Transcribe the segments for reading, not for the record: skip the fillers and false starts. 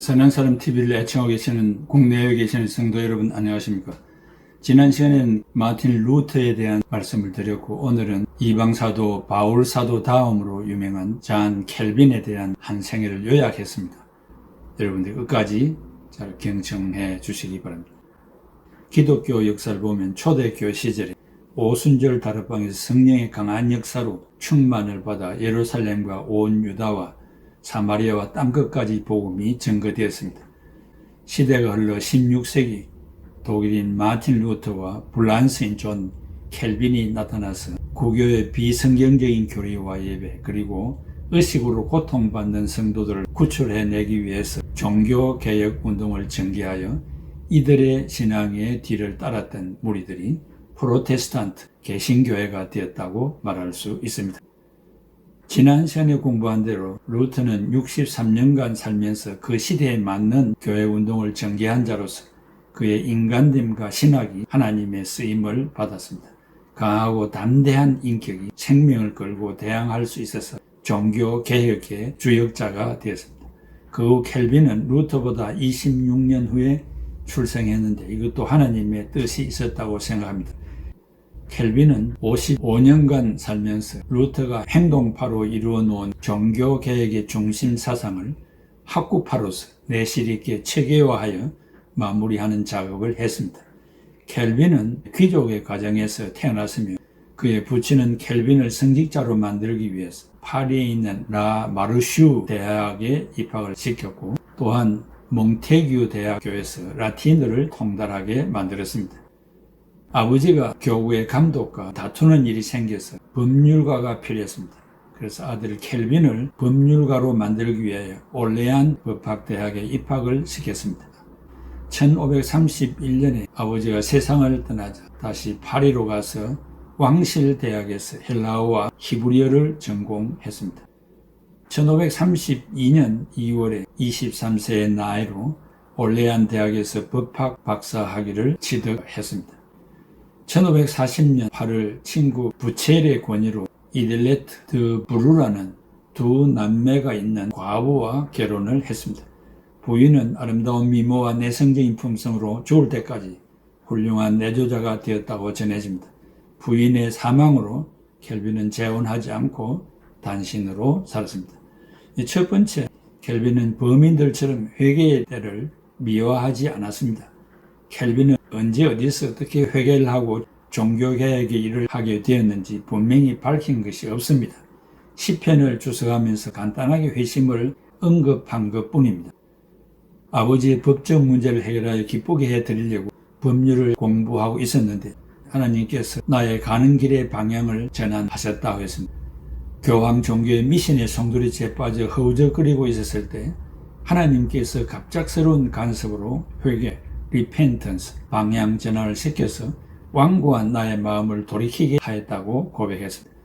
선한 TV를 애청하고 계시는 국내에 계시는 성도 여러분 안녕하십니까? 지난 시간에는 마틴 루터에 대한 말씀을 드렸고 오늘은 이방사도 바울사도 다음으로 유명한 잔 켈빈에 대한 한 생애를 요약했습니다. 여러분들 끝까지 잘 경청해 주시기 바랍니다. 기독교 역사를 보면 초대교회 시절에 오순절 다락방에서 성령의 강한 역사로 충만을 받아 예루살렘과 온 유다와 사마리아와 땅끝까지 복음이 전거되었습니다. 시대가 흘러 16세기 독일인 마틴 루터와 불란스인 존 켈빈이 나타나서 구교의 비성경적인 교리와 예배 그리고 의식으로 고통받는 성도들을 구출해내기 위해서 종교개혁 운동을 전개하여 이들의 신앙의 뒤를 따랐던 무리들이 프로테스탄트 개신교회가 되었다고 말할 수 있습니다. 지난 시간에 공부한 대로 루터는 63년간 살면서 그 시대에 맞는 교회 운동을 전개한 자로서 그의 인간됨과 신학이 하나님의 쓰임을 받았습니다. 강하고 담대한 인격이 생명을 걸고 대항할 수 있어서 종교 개혁의 주역자가 되었습니다. 그 후 켈빈은 루터보다 26년 후에 출생했는데 이것도 하나님의 뜻이 있었다고 생각합니다. 켈빈은 55년간 살면서 루터가 행동파로 이루어 놓은 종교개혁의 중심 사상을 학구파로서 내실 있게 체계화하여 마무리하는 작업을 했습니다. 켈빈은 귀족의 가정에서 태어났으며 그의 부친은 켈빈을 성직자로 만들기 위해서 파리에 있는 라 마르슈 대학에 입학을 시켰고 또한 몽테규 대학교에서 라틴어를 통달하게 만들었습니다. 아버지가 교구의 감독과 다투는 일이 생겨서 법률가가 필요했습니다. 그래서 아들 켈빈을 법률가로 만들기 위하여 올레안 법학대학에 입학을 시켰습니다. 1531년에 아버지가 세상을 떠나자 다시 파리로 가서 왕실대학에서 헬라어와 히브리어를 전공했습니다. 1532년 2월에 23세의 나이로 올레안 대학에서 법학 박사 학위를 취득했습니다. 1540년 8월 친구 부첼의 권유로 이델레트 드 브루라는 두 남매가 있는 과부와 결혼을 했습니다. 부인은 아름다운 미모와 내성적인 품성으로 죽을 때까지 훌륭한 내조자가 되었다고 전해집니다. 부인의 사망으로 켈빈은 재혼하지 않고 단신으로 살았습니다. 첫 번째, 켈빈은 범인들처럼 회개의 때를 미화하지 않았습니다. 켈빈은 언제 어디서 어떻게 회개를 하고 종교개혁의 일을 하게 되었는지 분명히 밝힌 것이 없습니다. 시편을 주석하면서 간단하게 회심을 언급한 것뿐입니다. 아버지의 법적 문제를 해결하여 기쁘게 해드리려고 법률을 공부하고 있었는데 하나님께서 나의 가는 길의 방향을 전환하셨다고 했습니다. 교황 종교의 미신의 송두리째 빠져 허우적거리고 있었을 때 하나님께서 갑작스러운 간섭으로 회개, repentance, 방향 전환을 시켜서 완고한 나의 마음을 돌이키게 하였다고 고백했습니다.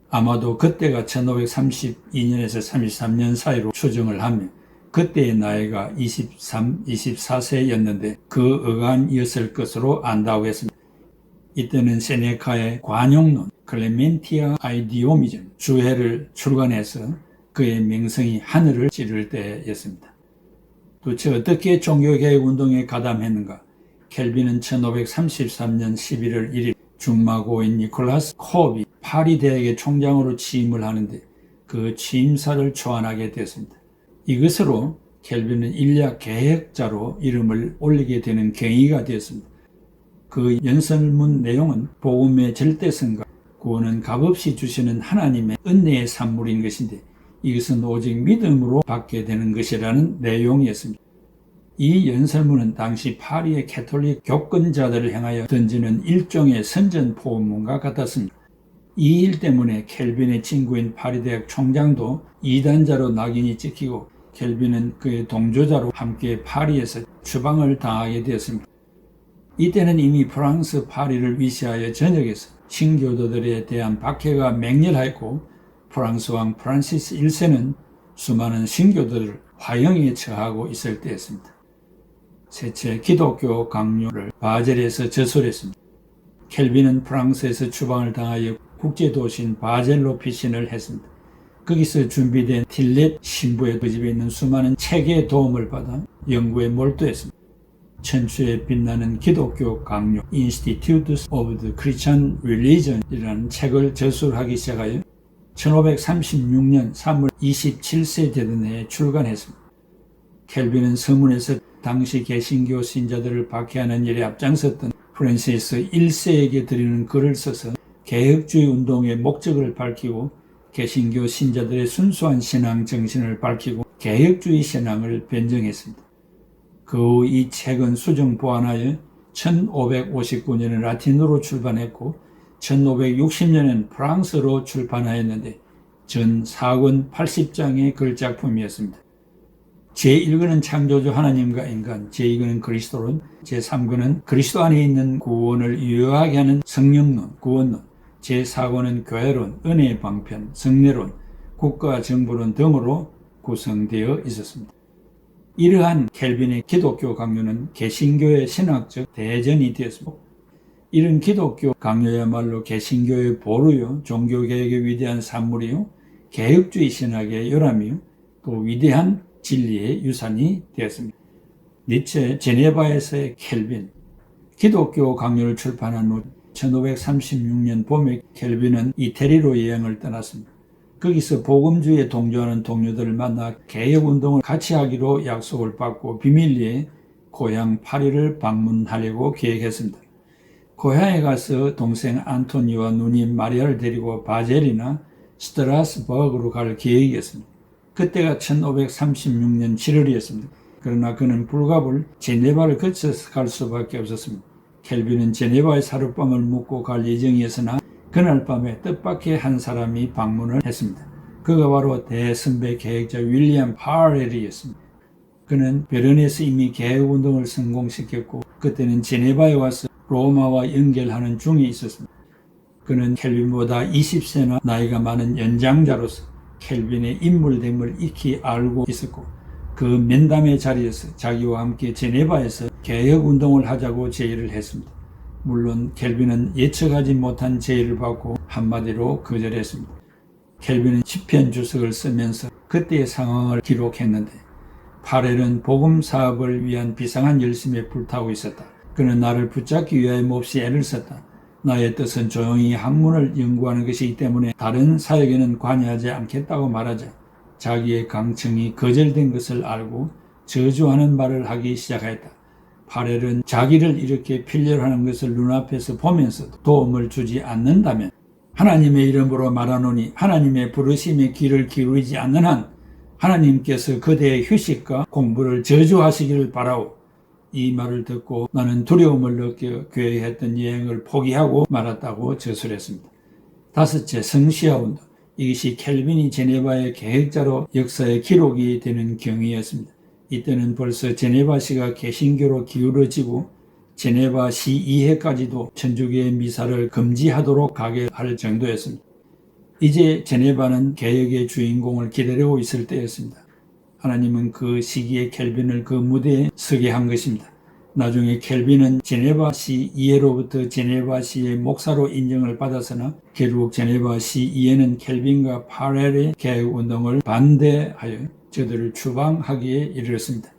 아마도 그때가 1532년에서 33년 사이로 추정을 하며 그때의 나이가 24세였는데 그 어간이었을 것으로 안다고 했습니다. 이때는 세네카의 관용론, 클레멘티아 아이디오미즘, 주해를 출간해서 그의 명성이 하늘을 찌를 때였습니다. 도대체 어떻게 종교개혁 운동에 가담했는가? 켈빈은 1533년 11월 1일 중마고인 니콜라스 콥이 파리 대학의 총장으로 취임을 하는데 그 취임사를 초안하게 되었습니다. 이것으로 켈빈은 인략 개혁자로 이름을 올리게 되는 경위가 되었습니다. 그 연설문 내용은 복음의 절대성과 구원은 값없이 주시는 하나님의 은혜의 산물인 것인데 이것은 오직 믿음으로 받게 되는 것이라는 내용이었습니다. 이 연설문은 당시 파리의 캐톨릭 교권자들을 향하여 던지는 일종의 선전포문과 같았습니다. 이 일 때문에 켈빈의 친구인 파리대학 총장도 이단자로 낙인이 찍히고 켈빈은 그의 동조자로 함께 파리에서 추방을 당하게 되었습니다. 이때는 이미 프랑스 파리를 위시하여 전역에서 신교도들에 대한 박해가 맹렬하였고 프랑스 왕 프란시스 1세는 수많은 신교도들을 화형에 처하고 있을 때였습니다. 셋째, 기독교 강요를 바젤에서 저술했습니다. 켈빈은 프랑스에서 추방을 당하여 국제도시인 바젤로 피신을 했습니다. 거기서 준비된 틸렛 신부의 그 집에 있는 수많은 책의 도움을 받아 연구에 몰두했습니다. 천추에 빛나는 기독교 강요 Institutes of the Christian Religion이라는 책을 저술하기 시작하여 1536년 3월 27세 되던 해에 출간했습니다. 켈빈은 서문에서 당시 개신교 신자들을 박해하는 일에 앞장섰던 프란시스 1세에게 드리는 글을 써서 개혁주의 운동의 목적을 밝히고 개신교 신자들의 순수한 신앙 정신을 밝히고 개혁주의 신앙을 변증했습니다. 그 후 이 책은 수정 보완하여 1559년에 라틴어로 출판했고 1560년엔 프랑스어로 출판하였는데 전 4권 80장의 글작품이었습니다. 제1권은 창조주 하나님과 인간, 제2권은 그리스도론, 제3권은 그리스도 안에 있는 구원을 유효하게 하는 성령론, 구원론, 제4권은 교회론, 은혜의 방편, 성례론, 국가정부론 등으로 구성되어 있었습니다. 이러한 켈빈의 기독교 강요는 개신교의 신학적 대전이 되었습니다. 이런 기독교 강요야말로 개신교의 보루요, 종교개혁의 위대한 산물이요, 개혁주의 신학의 요람이요, 또 위대한 진리의 유산이 되었습니다. 니체 제네바에서의 켈빈, 기독교 강요를 출판한 후 1536년 봄에 켈빈은 이태리로 여행을 떠났습니다. 거기서 복음주의에 동조하는 동료들을 만나 개혁운동을 같이 하기로 약속을 받고 비밀리에 고향 파리를 방문하려고 계획했습니다. 고향에 가서 동생 안토니와 누님 마리아를 데리고 바젤이나 스트라스버그로 갈 계획이었습니다. 그때가 1536년 7월이었습니다. 그러나 그는 불가불 제네바를 거쳐서 갈 수밖에 없었습니다. 켈빈은 제네바에 하룻밤을 묵고 갈 예정이었으나 그날 밤에 뜻밖의 한 사람이 방문을 했습니다. 그가 바로 대선배 개혁자 윌리엄 파렐이었습니다. 그는 베르네에서 이미 개혁운동을 성공시켰고 그때는 제네바에 와서 로마와 연결하는 중에 있었습니다. 그는 켈빈보다 20세나 나이가 많은 연장자로서 켈빈의 인물됨을 익히 알고 있었고 그 면담의 자리에서 자기와 함께 제네바에서 개혁운동을 하자고 제의를 했습니다. 물론 켈빈은 예측하지 못한 제의를 받고 한마디로 거절했습니다. 켈빈은 시편 주석을 쓰면서 그때의 상황을 기록했는데 파렐은 복음 사업을 위한 비상한 열심에 불타고 있었다. 그는 나를 붙잡기 위하여 몹시 애를 썼다. 나의 뜻은 조용히 학문을 연구하는 것이기 때문에 다른 사역에는 관여하지 않겠다고 말하자 자기의 강청이 거절된 것을 알고 저주하는 말을 하기 시작하였다. 파렐은 자기를 이렇게 필렬하는 것을 눈앞에서 보면서도 도움을 주지 않는다면 하나님의 이름으로 말하노니 하나님의 부르심에 귀를 기울이지 않는 한 하나님께서 그대의 휴식과 공부를 저주하시기를 바라오. 이 말을 듣고 나는 두려움을 느껴 계획했던 여행을 포기하고 말았다고 저술했습니다. 다섯째, 성시화 운동. 이것이 켈빈이 제네바의 계획자로 역사의 기록이 되는 경위였습니다. 이때는 벌써 제네바시가 개신교로 기울어지고 제네바시 이해까지도 천주교의 미사를 금지하도록 가게 할 정도였습니다. 이제 제네바는 개혁의 주인공을 기다리고 있을 때였습니다. 하나님은 그 시기에 켈빈을 그 무대에 서게 한 것입니다. 나중에 켈빈은 제네바시 이해로부터 제네바시의 목사로 인정을 받았으나 결국 제네바시 이해는 켈빈과 파렐의 개혁운동을 반대하여 저들을 추방하기에 이르렀습니다.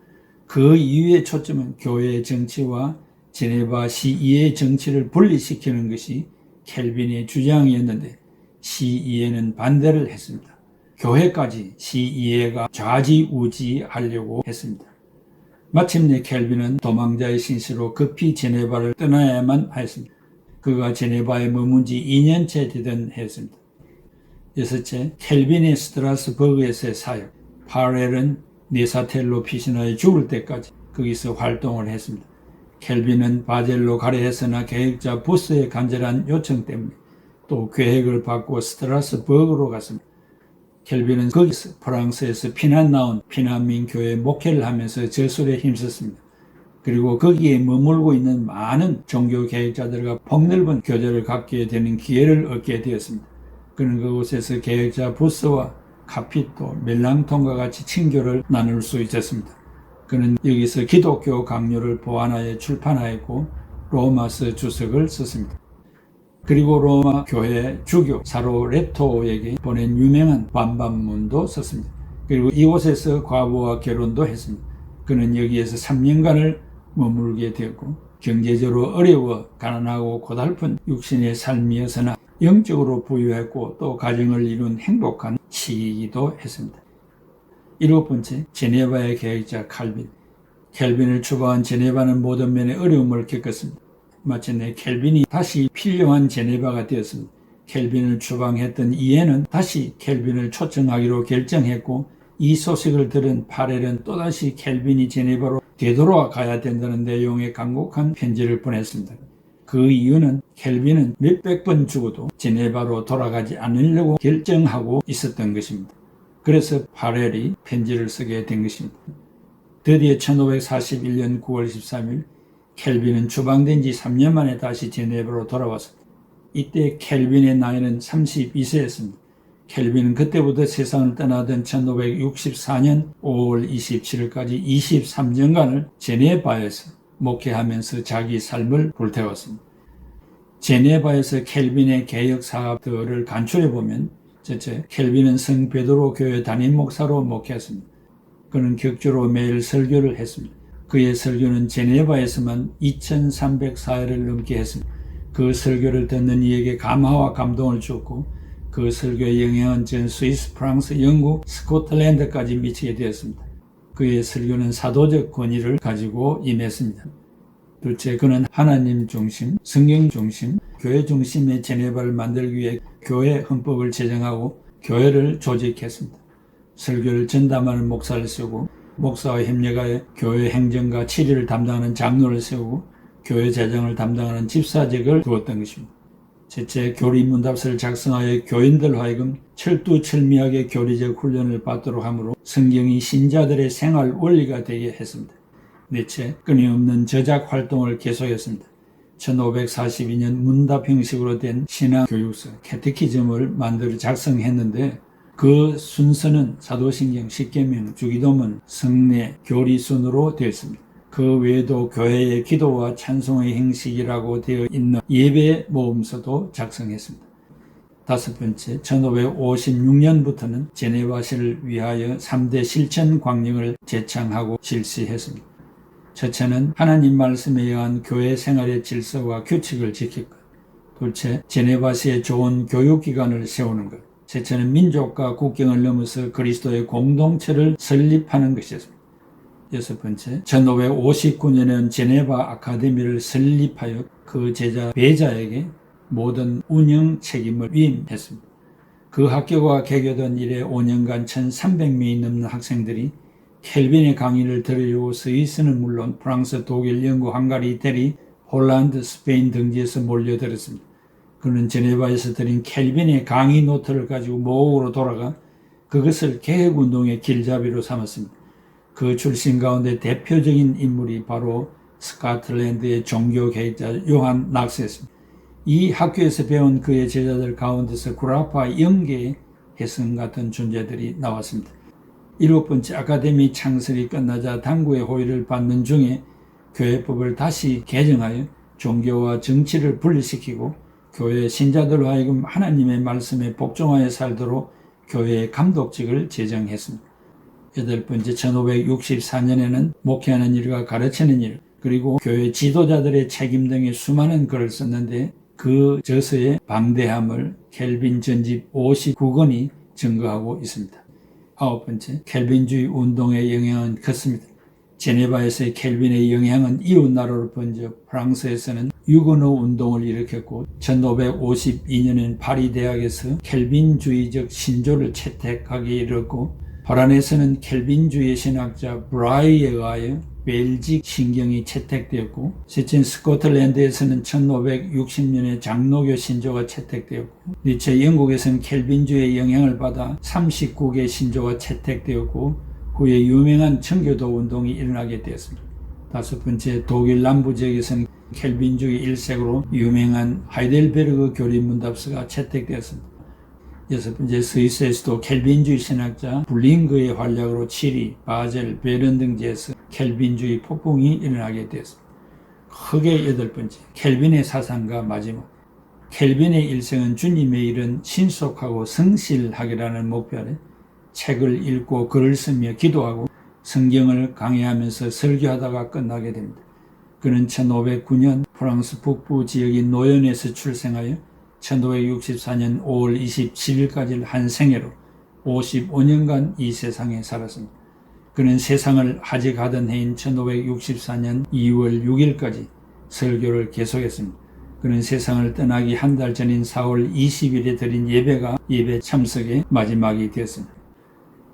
그 이유의 초점은 교회의 정치와 제네바시 이해의 정치를 분리시키는 것이 켈빈의 주장이었는데 시이해는 반대를 했습니다. 교회까지 시이해가 좌지우지하려고 했습니다. 마침내 켈빈은 도망자의 신세로 급히 제네바를 떠나야만 하였습니다. 그가 제네바에 머문 지 2년째 되던 해였습니다. 여섯째, 켈빈의 스트라스버그에서의 사역. 파렐은 네사텔로 피신하여 죽을 때까지 거기서 활동을 했습니다. 켈빈은 바젤로 가려 했으나 계획자 부스의 간절한 요청 때문에 또 계획을 받고 스트라스버그로 갔습니다. 켈빈은 거기서 프랑스에서 피난 나온 피난민 교회 목회를 하면서 저술에 힘썼습니다. 그리고 거기에 머물고 있는 많은 종교 계획자들과 폭넓은 교제를 갖게 되는 기회를 얻게 되었습니다. 그는 그곳에서 계획자 부스와 카피토, 멜랑톤과 같이 친교를 나눌 수 있었습니다. 그는 여기서 기독교 강요를 보완하여 출판하였고 로마서 주석을 썼습니다. 그리고 로마 교회 주교 사로레토에게 보낸 유명한 반반문도 썼습니다. 그리고 이곳에서 과부와 결혼도 했습니다. 그는 여기에서 3년간을 머물게 되었고 경제적으로 어려워 가난하고 고달픈 육신의 삶이어서나 영적으로 부유했고 또 가정을 이룬 행복한 시기이기도 했습니다. 7번째, 제네바의 계획자 칼빈. 켈빈을 추방한 제네바는 모든 면에 어려움을 겪었습니다. 마침내 켈빈이 다시 필요한 제네바가 되었습니다. 켈빈을 추방했던 이해는 다시 켈빈을 초청하기로 결정했고 이 소식을 들은 파렐은 또다시 켈빈이 제네바로 되돌아와 가야 된다는 내용의 간곡한 편지를 보냈습니다. 그 이유는 켈빈은 몇백 번 죽어도 제네바로 돌아가지 않으려고 결정하고 있었던 것입니다. 그래서 파렐이 편지를 쓰게 된 것입니다. 드디어 1541년 9월 13일 켈빈은 추방된 지 3년 만에 다시 제네바로 돌아왔습니다. 이때 켈빈의 나이는 32세였습니다. 켈빈은 그때부터 세상을 떠나던 1564년 5월 27일까지 23년간을 제네바에서 목회하면서 자기 삶을 불태웠습니다. 제네바에서 켈빈의 개혁 사업들을 간추려보면 첫째, 켈빈은 성 베드로 교회 담임 목사로 목회했습니다. 그는 격주로 매일 설교를 했습니다. 그의 설교는 제네바에서만 2304회를 넘게 했습니다. 그 설교를 듣는 이에게 감화와 감동을 주었고 그 설교의 영향은 전 스위스, 프랑스, 영국, 스코틀랜드까지 미치게 되었습니다. 그의 설교는 사도적 권위를 가지고 임했습니다. 둘째, 그는 하나님 중심, 성경 중심, 교회 중심의 제네바를 만들기 위해 교회 헌법을 제정하고 교회를 조직했습니다. 설교를 전담하는 목사를 세우고 목사와 협력하여 교회 행정과 치리를 담당하는 장로를 세우고 교회 재정을 담당하는 집사직을 두었던 것입니다. 셋째, 교리문답서를 작성하여 교인들 하여금 철두철미하게 교리적 훈련을 받도록 하므로 성경이 신자들의 생활 원리가 되게 했습니다. 넷째, 끊임없는 저작 활동을 계속했습니다. 1542년 문답 형식으로 된 신앙교육서 캐테키즘을 만들어 작성했는데 그 순서는 사도신경, 십계명, 주기도문, 성례, 교리 순으로 되어 있습니다. 그 외에도 교회의 기도와 찬송의 형식이라고 되어 있는 예배 모음서도 작성했습니다. 다섯 번째, 1556년부터는 제네바시를 위하여 3대 실천 광령을 제창하고 실시했습니다. 첫째는 하나님 말씀에 의한 교회 생활의 질서와 규칙을 지킬 것. 둘째, 제네바시에 좋은 교육기관을 세우는 것. 셋째는 민족과 국경을 넘어서 그리스도의 공동체를 설립하는 것이었습니다. 여섯 번째, 1559년에는 제네바 아카데미를 설립하여 그 제자 베자에게 모든 운영 책임을 위임했습니다. 그 학교가 개교된 이래 5년간 1300명이 넘는 학생들이 켈빈의 강의를 들으려고 스위스는 물론 프랑스, 독일, 영국, 헝가리, 이태리, 홀란드, 스페인 등지에서 몰려들었습니다. 그는 제네바에서 드린 켈빈의 강의 노트를 가지고 모국으로 돌아가 그것을 개혁운동의 길잡이로 삼았습니다. 그 출신 가운데 대표적인 인물이 바로 스코틀랜드의 종교개혁자 요한 낙스였습니다. 이 학교에서 배운 그의 제자들 가운데서 구라파 영계의 혜성 같은 존재들이 나왔습니다. 일곱 번째, 아카데미 창설이 끝나자 당구의 호의를 받는 중에 교회법을 다시 개정하여 종교와 정치를 분리시키고 교회 신자들로 하여금 하나님의 말씀에 복종하여 살도록 교회의 감독직을 제정했습니다. 여덟 번째, 1564년에는 목회하는 일과 가르치는 일, 그리고 교회 지도자들의 책임 등의 수많은 글을 썼는데 그 저서의 방대함을 켈빈 전집 59권이 증거하고 있습니다. 아홉 번째, 켈빈주의 운동의 영향은 컸습니다. 제네바에서의 켈빈의 영향은 이웃나라로 번져 프랑스에서는 유건호 운동을 일으켰고 1552년엔 파리 대학에서 켈빈주의적 신조를 채택하게 이르렀고 파란에서는 켈빈주의 신학자 브라이에 의하여 벨직 신경이 채택되었고 셋째, 스코틀랜드에서는 1560년에 장로교 신조가 채택되었고 넷째, 영국에서는 켈빈주의 영향을 받아 39개 신조가 채택되었고 후에 유명한 청교도 운동이 일어나게 되었습니다. 다섯 번째, 독일 남부 지역에서는 켈빈주의 일색으로 유명한 하이델베르그 교리문답서가 채택되었습니다. 여섯 번째, 스위스에서도 켈빈주의 신학자 블링그의 활약으로 치리, 바젤, 베른 등지에서 켈빈주의 폭풍이 일어나게 되었습니다. 크게 여덟 번째, 켈빈의 사상과 마지막. 켈빈의 일생은 주님의 일은 신속하고 성실하기라는 목표 아래 책을 읽고 글을 쓰며 기도하고 성경을 강의하면서 설교하다가 끝나게 됩니다. 그는 1509년 프랑스 북부 지역인 노연에서 출생하여 1564년 5월 27일까지 한 생애로 55년간 이 세상에 살았습니다. 그는 세상을 하직하던 해인 1564년 2월 6일까지 설교를 계속했습니다. 그는 세상을 떠나기 한 달 전인 4월 20일에 드린 예배가 예배 참석의 마지막이 되었습니다.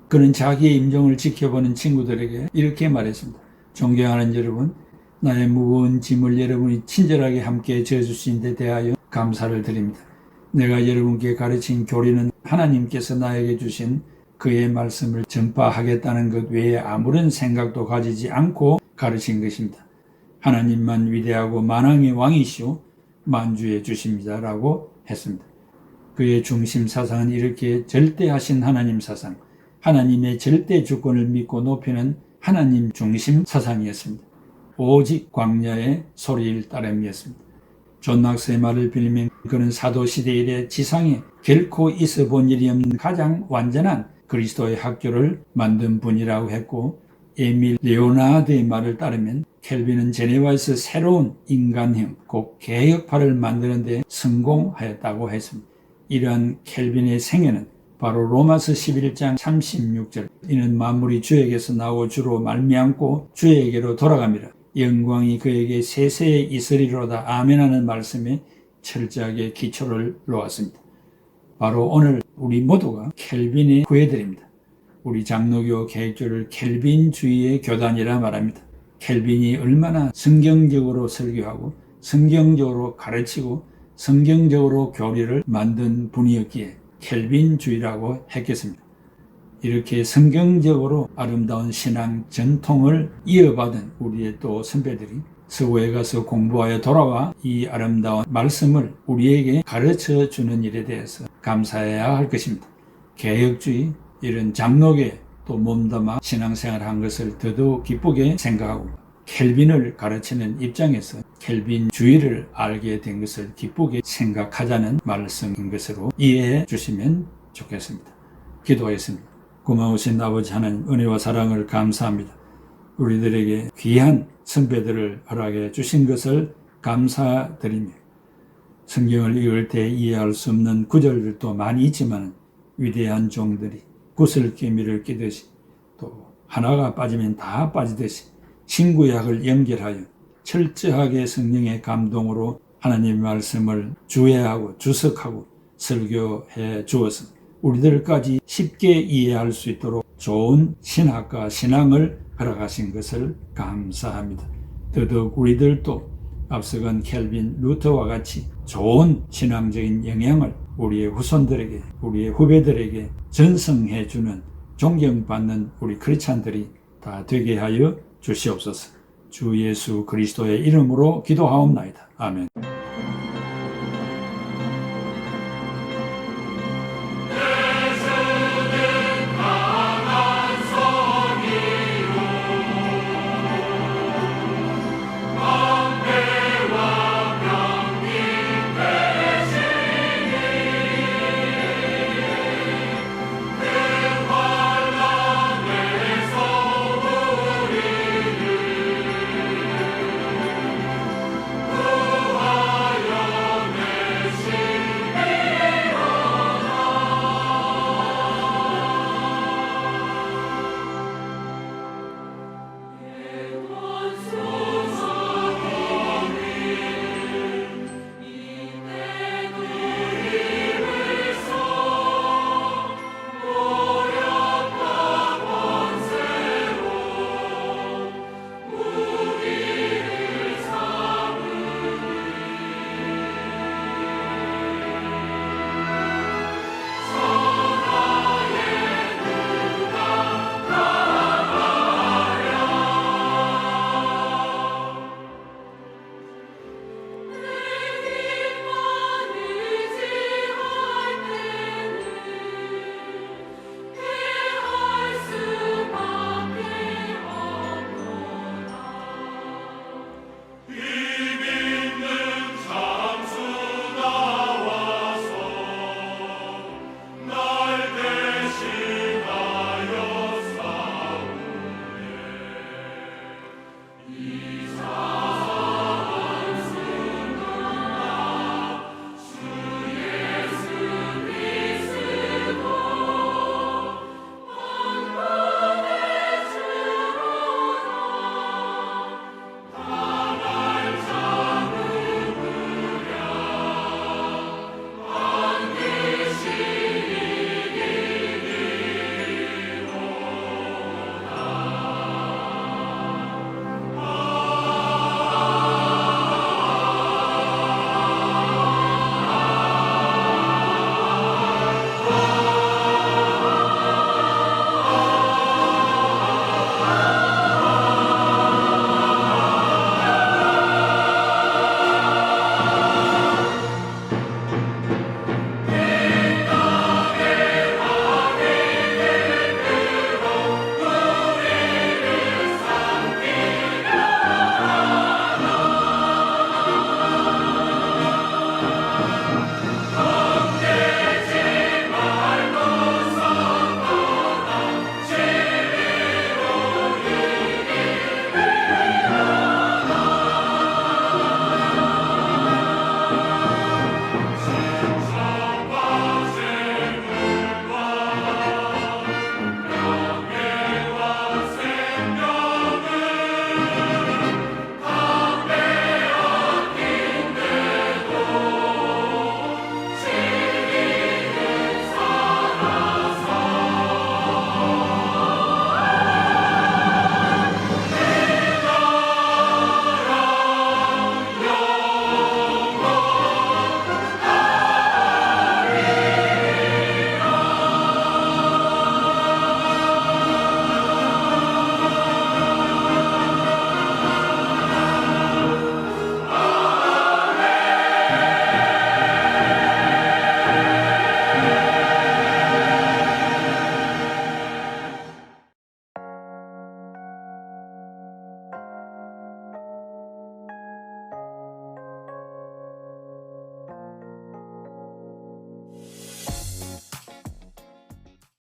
그는 자기의 임종을 지켜보는 친구들에게 이렇게 말했습니다. 존경하는 여러분, 나의 무거운 짐을 여러분이 친절하게 함께 져주신 데 대하여 감사를 드립니다. 내가 여러분께 가르친 교리는 하나님께서 나에게 주신 그의 말씀을 전파하겠다는 것 외에 아무런 생각도 가지지 않고 가르친 것입니다. 하나님만 위대하고 만왕의 왕이시오 만주의 주십니다 라고 했습니다. 그의 중심 사상은 이렇게 절대하신 하나님 사상, 하나님의 절대 주권을 믿고 높이는 하나님 중심 사상이었습니다. 오직 광야의 소리일 따름이었습니다. 존 낙스의 말을 빌리면 그는 사도시대 이래 지상에 결코 있어 본 일이 없는 가장 완전한 그리스도의 학교를 만든 분이라고 했고, 에밀 레오나드의 말을 따르면 켈빈은 제네바에서 새로운 인간형, 곧 개혁파를 만드는 데 성공하였다고 했습니다. 이러한 켈빈의 생애는 바로 로마서 11장 36절 이는 만물이 주에게서 나오고 주로 말미암고 주에게로 돌아갑니다. 영광이 그에게 세세에 있으리로다 아멘하는 말씀에 철저하게 기초를 놓았습니다. 바로 오늘 우리 모두가 켈빈의 후예들입니다. 우리 장로교 개혁교를 켈빈주의의 교단이라 말합니다. 켈빈이 얼마나 성경적으로 설교하고 성경적으로 가르치고 성경적으로 교리를 만든 분이었기에 켈빈주의라고 했겠습니다. 이렇게 성경적으로 아름다운 신앙 전통을 이어받은 우리의 또 선배들이 서구에 가서 공부하여 돌아와 이 아름다운 말씀을 우리에게 가르쳐 주는 일에 대해서 감사해야 할 것입니다. 개혁주의, 이런 장로계 또 몸담아 신앙생활을 한 것을 더더욱 기쁘게 생각하고 켈빈을 가르치는 입장에서 켈빈주의를 알게 된 것을 기쁘게 생각하자는 말씀인 것으로 이해해 주시면 좋겠습니다. 기도하겠습니다. 고마우신 아버지 하나님, 은혜와 사랑을 감사합니다. 우리들에게 귀한 선배들을 허락해 주신 것을 감사드리며 성경을 읽을 때 이해할 수 없는 구절들도 많이 있지만 위대한 종들이 구슬개미를 끼듯이 또 하나가 빠지면 다 빠지듯이 신구약을 연결하여 철저하게 성령의 감동으로 하나님의 말씀을 주해하고 주석하고 설교해 주어서 우리들까지 쉽게 이해할 수 있도록 좋은 신학과 신앙을 허락하신 것을 감사합니다. 더더욱 우리들도 앞서간 켈빈, 루터와 같이 좋은 신앙적인 영향을 우리의 후손들에게, 우리의 후배들에게 전승해 주는 존경받는 우리 크리스찬들이 다 되게 하여 주시옵소서. 주 예수 그리스도의 이름으로 기도하옵나이다. 아멘.